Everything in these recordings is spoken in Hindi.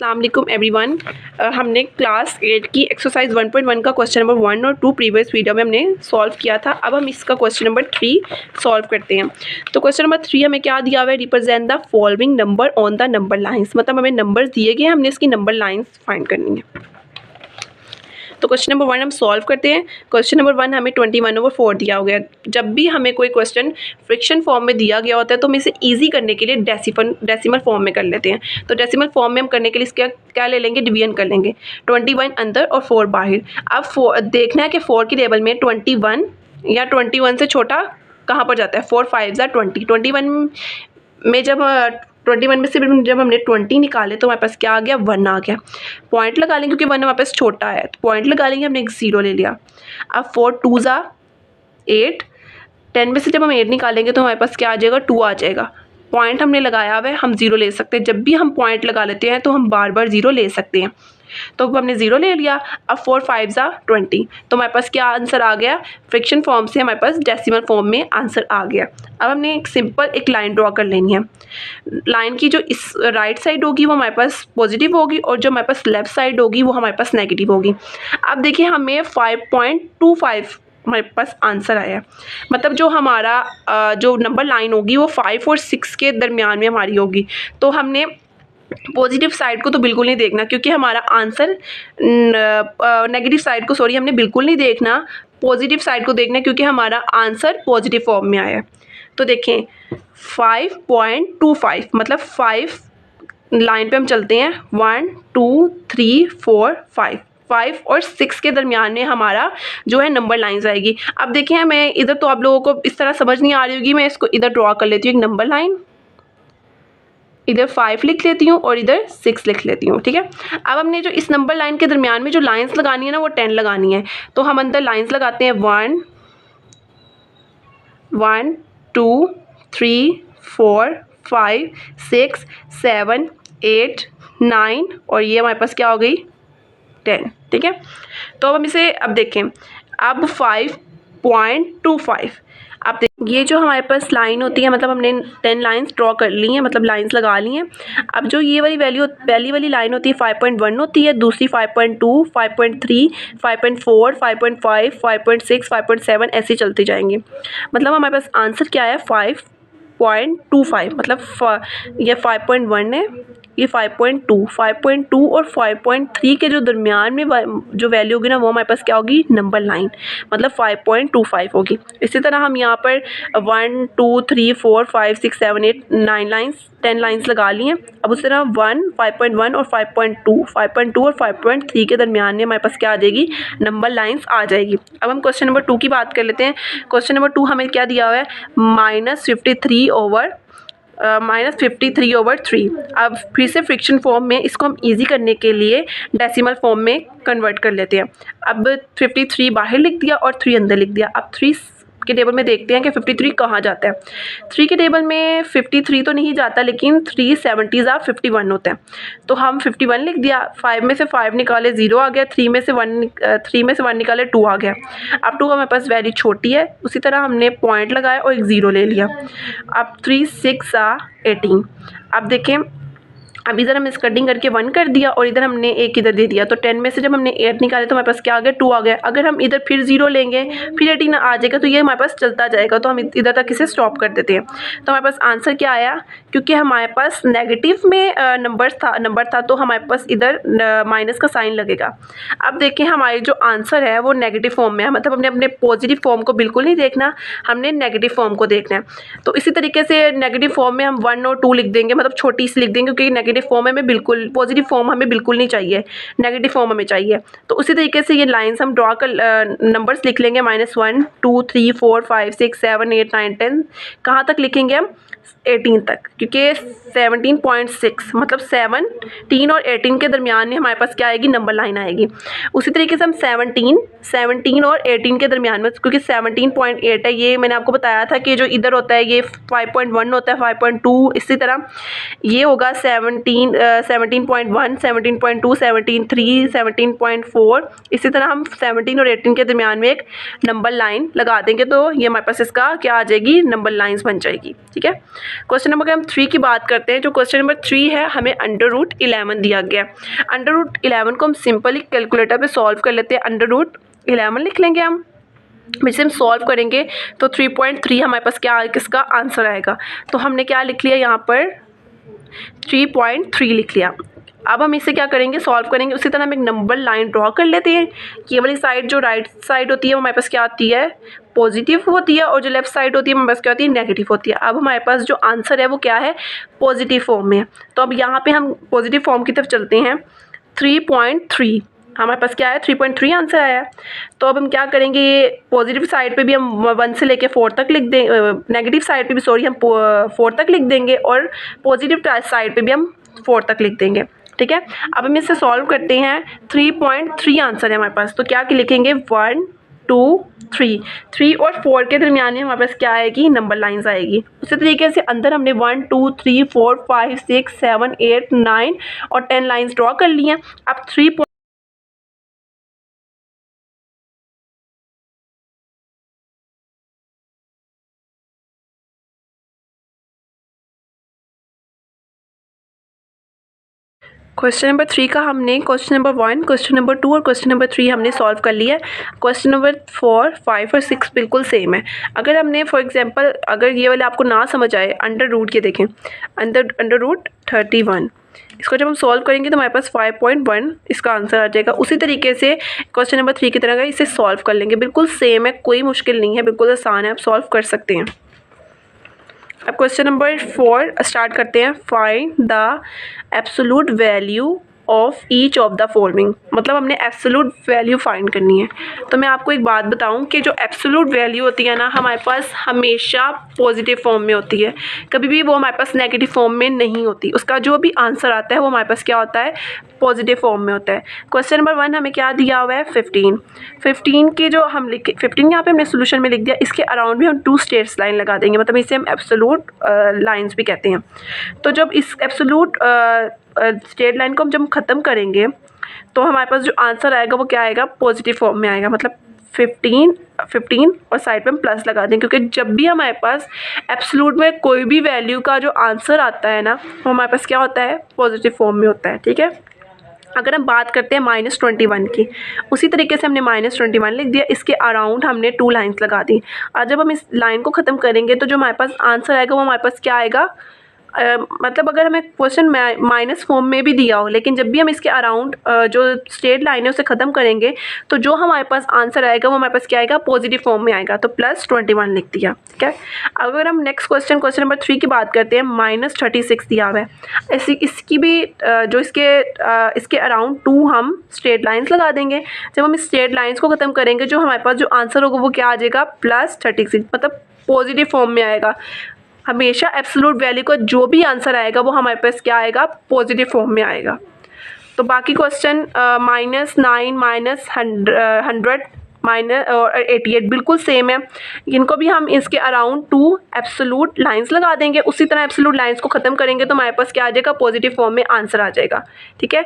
अस्सलाम वालेकुम एवरीवन। हमने क्लास 8 की एक्सरसाइज 1.1 का क्वेश्चन नंबर 1 और 2 प्रीवियस वीडियो में हमने सॉल्व किया था। अब हम इसका क्वेश्चन नंबर 3 सॉल्व करते हैं। तो क्वेश्चन नंबर 3 हमें क्या दिया हुआ है, represent the following number on the number lines. मतलब हमें नंबर दिए गए, हमने इसकी नंबर लाइंस फाइंड करनी है। तो क्वेश्चन नंबर 1 हम सॉल्व करते हैं। क्वेश्चन नंबर 1 हमें 21/4 दिया हो गया। जब भी हमें कोई क्वेश्चन फ्रिक्शन फॉर्म में दिया गया होता है तो हम इसे इजी करने के लिए डेसिमल फॉर्म में कर लेते हैं। तो डेसिमल फॉर्म में हम करने के लिए इसका क्या ले लेंगे, डिवीजन कर लेंगे। 21 अंदर और 4 बाहर। अब देखना है कि 4 की टेबल में 21 या 21 से छोटा कहाँ पर जाता है। 4 5 ज़ा 20। 21 में जब 21 में से जब हमने 20 निकाले तो हमारे पास क्या आ गया, 1 आ गया। पॉइंट लगा लेंगे क्योंकि 1 हमारे पास छोटा है, तो पॉइंट लगा लेंगे, हमने एक 0 ले लिया। अब 4 2 ज़ा 8। 10 में से जब हम 8 निकालेंगे तो हमारे पास क्या आ जाएगा, 2 आ जाएगा। पॉइंट हमने लगाया हुआ है, हम 0 ले सकते हैं। जब भी हम पॉइंट लगा लेते हैं तो हम बार बार 0 ले सकते हैं। तो अब हमने 0 ले लिया। अब 4 5 ज़ा 20। तो हमारे पास क्या आंसर आ गया, फ्रिक्शन फॉर्म से हमारे पास डेसिमल फॉर्म में आंसर आ गया। अब हमने एक सिंपल एक लाइन ड्रॉ कर लेनी है। लाइन की जो इस राइट साइड होगी वो हमारे पास पॉजिटिव होगी और जो हमारे पास लेफ्ट साइड होगी वो हमारे पास नेगेटिव होगी। अब देखिए हमें 5.25 हमारे पास आंसर आया है। मतलब जो हमारा जो नंबर लाइन होगी वो 5 और 6 के दरमियान में हमारी होगी। तो हमने पॉजिटिव साइड को तो बिल्कुल नहीं देखना क्योंकि हमारा आंसर नेगेटिव साइड को हमने बिल्कुल नहीं देखना, पॉजिटिव साइड को देखना क्योंकि हमारा आंसर पॉजिटिव फॉर्म में आया है। तो देखें 5.25 मतलब 5 लाइन पे हम चलते हैं, 1 2 3 4 5 और 6 के दरमियान में हमारा जो है नंबर लाइंस आएगी। अब देखें मैं इधर तो आप लोगों को इस तरह समझ नहीं आ रही होगी, मैं इसको इधर ड्रॉ कर लेती हूँ एक नंबर लाइन, इधर 5 लिख लेती हूँ और इधर 6 लिख लेती हूँ, ठीक है। अब हमने जो इस नंबर लाइन के दरमियान में जो लाइंस लगानी है ना वो 10 लगानी है। तो हम अंदर लाइंस लगाते हैं 1 1 2 3 4 5 6 7 8 9 और ये हमारे पास क्या हो गई, 10, ठीक है। तो अब हम इसे अब देखें, अब 5.25 अब ये जो हमारे पास लाइन होती है, मतलब हमने 10 लाइंस ड्रॉ कर ली हैं, मतलब लाइंस लगा ली हैं। अब जो ये वाली वैल्यू पहली वाली लाइन होती है 5.1 होती है, दूसरी 5.2 5.3 5.4 5.5 5.6 5.7 ऐसे चलती जाएंगी। मतलब हमारे पास आंसर क्या है, 5.25 मतलब ये 5.1 है, ये 5.2 और 5.3 के जो दरमियान में जो वैल्यू होगी ना वो हमारे पास क्या होगी, नंबर लाइन, मतलब 5.25 होगी। इसी तरह हम यहाँ पर 1 2 3 4 5 6 7 8 9 लाइंस 10 लाइंस लगा ली हैं। अब उस तरह 1 5.1 और 5.2 और 5.3 के दरमियान में हमारे पास क्या आ जाएगी, नंबर लाइंस आ जाएगी। अब हम क्वेश्चन नंबर 2 की बात कर लेते हैं। क्वेश्चन नंबर 2 हमें क्या दिया हुआ है, -53/3। अब फिर से फ्रिक्शन फॉर्म में इसको हम इजी करने के लिए डेसिमल फॉर्म में कन्वर्ट कर लेते हैं। अब 53 बाहर लिख दिया और 3 अंदर लिख दिया। अब 3 के टेबल में देखते हैं कि 53 कहाँ जाता है। 3 के टेबल में 53 तो नहीं जाता, लेकिन 3 70 ज़ा 51 होता है। तो हम 51 लिख दिया। 5 में से 5 निकाले 0 आ गया, 3 में से 1 निकाले 2 आ गया। अब 2 हमारे पास वैल्यू छोटी है, उसी तरह हमने पॉइंट लगाया और एक 0 ले लिया। अब 3 6 ज़ा 18। अब देखें, अब इधर हमने कटिंग करके 1 कर दिया और इधर हमने 1 इधर दे दिया। तो 10 में से जब हमने 8 निकाले तो हमारे पास क्या आ गया, 2 आ गया। अगर हम इधर फिर 0 लेंगे फिर 18 आ जाएगा, तो ये हमारे पास चलता जाएगा, तो हम इधर तक इसे स्टॉप कर देते हैं। तो हमारे पास आंसर क्या आया, क्योंकि हमारे पास नेगेटिव में नंबर था तो हमारे पास इधर माइनस का साइन लगेगा। अब देखें हमारे जो आंसर है वो नेगेटिव फॉर्म में है, मतलब हमने अपने पॉजिटिव फॉर्म को बिल्कुल नहीं देखना, हमने नेगेटिव फॉर्म को देखना है। तो इसी तरीके से नेगेटिव फॉर्म में हम 1 और 2 लिख देंगे, मतलब छोटी सी लिख देंगे, क्योंकि नेगेटिव फॉर्म हमें बिल्कुल, पॉजिटिव फॉर्म हमें बिल्कुल नहीं चाहिए, नेगेटिव फॉर्म हमें चाहिए। तो उसी तरीके से ये लाइंस हम ड्रॉ कर नंबर्स लिख लेंगे, -1 2 3 4 5 6 7 8 9 10 कहाँ तक लिखेंगे हम, 18 तक, क्योंकि 17.6 मतलब 17 और 18 के दरमियान में हमारे पास क्या आएगी, नंबर लाइन आएगी। उसी तरीके से हम 17 और 18 के दरमियान में, क्योंकि 17.8 है, ये मैंने आपको बताया था कि जो इधर होता है ये 5.1 होता है, 5.2, इसी तरह ये होगा 17.1 17.2 17.3 17.4। इसी तरह हम 17 और 18 के दरमियान में एक नंबर लाइन लगा देंगे तो ये हमारे पास इसका क्या आ जाएगी, नंबर लाइन्स बन जाएगी, ठीक है। क्वेश्चन नंबर हम 3 की बात करते हैं। जो क्वेश्चन नंबर 3 है हमें √11 दिया गया है। √11 को हम सिंपली कैलकुलेटर पे सॉल्व कर लेते हैं। √11 लिख लेंगे हम, जिसे हम सॉल्व करेंगे तो 3.3 हमारे पास क्या किसका आंसर आएगा। तो हमने क्या लिख लिया यहाँ पर 3.3 लिख लिया। अब हम इसे क्या करेंगे, सॉल्व करेंगे। उसी तरह हम एक नंबर लाइन ड्रॉ कर लेते हैं। ये वाली साइड जो राइट साइड होती है वो हमारे पास क्या आती है, पॉजिटिव होती है, और जो लेफ्ट साइड होती है हमारे पास क्या होती है, नेगेटिव होती है। अब हमारे पास जो आंसर है वो क्या है, पॉजिटिव फॉर्म में है। तो अब यहाँ पे हम पॉजिटिव फॉर्म की तरफ चलते हैं। 3.3 हमारे पास क्या है, 3.3 आंसर आया है। तो अब हम क्या करेंगे, ये पॉजिटिव साइड पे भी हम 1 से लेके 4 तक लिख देंगे, नेगेटिव साइड पे भी सॉरी हम 4 तक लिख देंगे, और पॉजिटिव साइड पे भी हम 4 तक लिख देंगे। ठीक है, अब हम इसे सॉल्व करते हैं। 3.3 आंसर है हमारे पास, तो क्या लिखेंगे 1 2 3 और 4 के दरमियान हमारे पास क्या आएगी, नंबर लाइंस आएगी। उसी तरीके से अंदर हमने 1 2 3 4 5 6 7 8 9 और 10 लाइंस ड्रॉ कर ली हैं। अब 3 क्वेश्चन नंबर 3 का हमने क्वेश्चन नंबर 1, क्वेश्चन नंबर 2 और क्वेश्चन नंबर 3 हमने सॉल्व कर लिया है। क्वेश्चन नंबर 4, 5 और 6 बिल्कुल सेम है। अगर हमने फॉर एग्जांपल अगर ये वाले आपको ना समझ आए, अंडर रूट के देखें, √31 इसको जब हम सॉल्व करेंगे तो हमारे पास 5.1 इसका आंसर आ जाएगा। उसी तरीके से क्वेश्चन नंबर 3 की तरह का इसे सॉल्व कर लेंगे। बिल्कुल सेम है, कोई मुश्किल नहीं है, बिल्कुल आसान है, आप सॉल्व कर सकते हैं। अब क्वेश्चन नंबर 4 स्टार्ट करते हैं। Find the absolute value of each of the following, मतलब हमने एब्सोल्यूट वैल्यू फाइंड करनी है। तो मैं आपको एक बात बताऊं कि जो एब्सोल्यूट वैल्यू होती है ना, हमारे पास हमेशा पॉजिटिव फॉर्म में होती है, कभी भी वो हमारे पास नेगेटिव फॉर्म में नहीं होती। उसका जो भी आंसर आता है वो हमारे पास क्या होता है, पॉजिटिव फॉर्म में होता है। क्वेश्चन नंबर 1 हमें क्या दिया हुआ है, 15 के जो हम लिखे 15 यहाँ पे हमने सोल्यूशन में लिख दिया। इसके अराउंड भी हम 2 स्ट्रेट लाइन लगा देंगे, मतलब इसे हम एब्सोल्यूट लाइंस भी कहते हैं। तो जब इस एब्सोल्यूट स्ट्रेट लाइन को हम जब ख़त्म करेंगे तो हमारे पास जो आंसर आएगा वो क्या आएगा, पॉजिटिव फॉर्म में आएगा। मतलब 15 और साइड पे हम प्लस लगा दें, क्योंकि जब भी हमारे पास एब्सोल्यूट में कोई भी वैल्यू का जो आंसर आता है ना, वो हमारे पास क्या होता है, पॉजिटिव फॉर्म में होता है। ठीक है, अगर हम बात करते हैं -21 की, उसी तरीके से हमने -21 लिख दिया। इसके अराउंड हमने 2 लाइन्स लगा दी। और जब हम इस लाइन को ख़त्म करेंगे तो जो हमारे पास आंसर आएगा वो हमारे पास क्या आएगा, मतलब अगर हमें क्वेश्चन माइनस फॉर्म में भी दिया हो, लेकिन जब भी हम इसके अराउंड जो स्ट्रेट लाइन है उसे ख़त्म करेंगे तो जो हमारे पास आंसर आएगा वो हमारे पास क्या आएगा, पॉजिटिव फॉर्म में आएगा। तो +21 लिख दिया। ठीक है, अगर हम नेक्स्ट क्वेश्चन नंबर 3 की बात करते हैं, -36 दिया हुआ है। इसकी भी जो इसके अराउंड 2 हम स्ट्रेट लाइन्स लगा देंगे। जब हम इस स्ट्रेट लाइन्स को ख़त्म करेंगे जो हमारे पास जो आंसर होगा वो क्या आ जाएगा, +36, मतलब पॉजिटिव फॉर्म में आएगा। हमेशा एब्सोल्यूट वैल्यू का जो भी आंसर आएगा वो हमारे पास क्या आएगा, पॉजिटिव फॉर्म में आएगा। तो बाकी क्वेश्चन -9, -100, -88 बिल्कुल सेम है। इनको भी हम इसके अराउंड 2 एब्सोल्यूट लाइंस लगा देंगे। उसी तरह एब्सोल्यूट लाइंस को ख़त्म करेंगे तो हमारे पास क्या आ जाएगा, पॉजिटिव फॉर्म में आंसर आ जाएगा। ठीक है,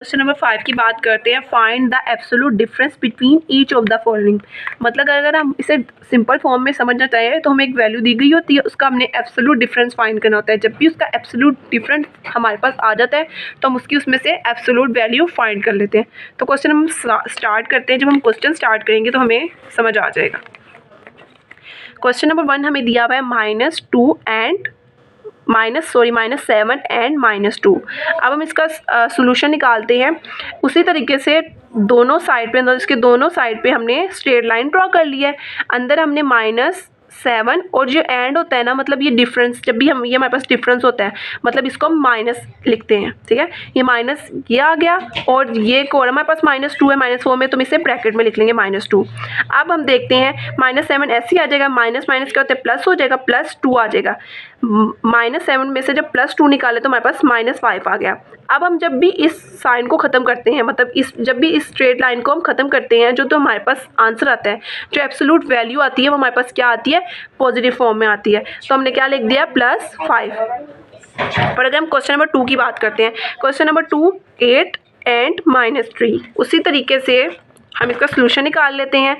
क्वेश्चन नंबर 5 की बात करते हैं। Find the absolute difference between each of the following, मतलब अगर हम इसे सिंपल फॉर्म में समझना चाहिए तो हमें एक वैल्यू दी गई होती है, उसका हमने एब्सोल्यूट डिफरेंस फाइंड करना होता है। जब भी उसका एब्सोल्यूट डिफरेंस हमारे पास आ जाता है तो हम उसमें से एब्सोल्यूट वैल्यू फाइंड कर लेते हैं। तो क्वेश्चन हम स्टार्ट करते हैं। जब हम क्वेश्चन स्टार्ट करेंगे तो हमें समझ आ जाएगा। क्वेश्चन नंबर 1 हमें दिया हुआ है -7 एंड -2। अब हम इसका सोल्यूशन निकालते हैं। उसी तरीके से दोनों साइड पे, इसके दोनों साइड पे हमने स्ट्रेट लाइन ड्रॉ कर लिया है। अंदर हमने -7 और जो एंड होता है ना, मतलब ये डिफरेंस, जब भी हम ये हमारे पास डिफरेंस होता है मतलब इसको हम माइनस लिखते हैं। ठीक है, ये माइनस ये आ गया और ये कोड हमारे पास -2 है, -4 में, तो हम इसे ब्रैकेट में लिख लेंगे -2। अब हम देखते हैं -7 ऐसे ही आ जाएगा, माइनस क्या होता है, प्लस हो जाएगा, +2 आ जाएगा। -7 में से जब +2 निकाले तो हमारे पास -5 आ गया। अब हम जब भी इस साइन को ख़त्म करते हैं, मतलब जब भी इस स्ट्रेट लाइन को हम ख़त्म करते हैं, जो तो हमारे पास आंसर आता है, जो एब्सोल्यूट वैल्यू आती है वो हमारे पास क्या आती है, पॉजिटिव फॉर्म में आती है। तो हमने क्या लिख दिया, +5। पर अगर हम क्वेश्चन नंबर 2 की बात करते हैं, क्वेश्चन नंबर 2 8 एंड -3, उसी तरीके से हम इसका सोल्यूशन निकाल लेते हैं।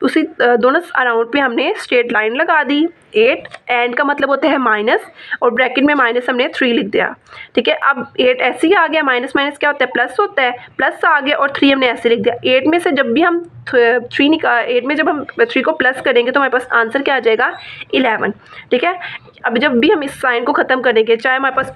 उसी दोनों अराउंड पे हमने स्ट्रेट लाइन लगा दी। 8 एंड का मतलब होता है माइनस, और ब्रैकेट में माइनस हमने 3 लिख दिया। ठीक है, अब 8 ऐसे ही आ गया, माइनस माइनस क्या होता है प्लस होता है, प्लस आ गया, और 3 हमने ऐसे लिख दिया। 8 में से जब भी हम 8 में जब हम 3 को प्लस करेंगे तो हमारे पास आंसर क्या आ जाएगा 11। ठीक है, अब जब भी हम इस साइन को ख़त्म करेंगे, चाहे हमारे पास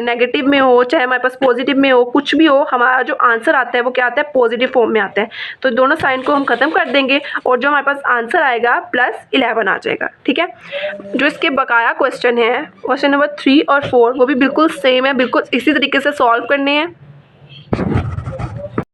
नेगेटिव में हो, चाहे हमारे पास पॉजिटिव में हो, कुछ भी हो, हमारा जो आंसर आता है वो क्या आता है पॉजिटिव फॉर्म में आता है। तो दोनों साइन को हम ख़त्म कर देंगे और जो हमारे पास आंसर आएगा +11 आ जाएगा। ठीक है, जो इसके बकाया क्वेश्चन है, क्वेश्चन नंबर 3 और 4, वो भी बिल्कुल सेम है, बिल्कुल इसी तरीके से सॉल्व करने हैं।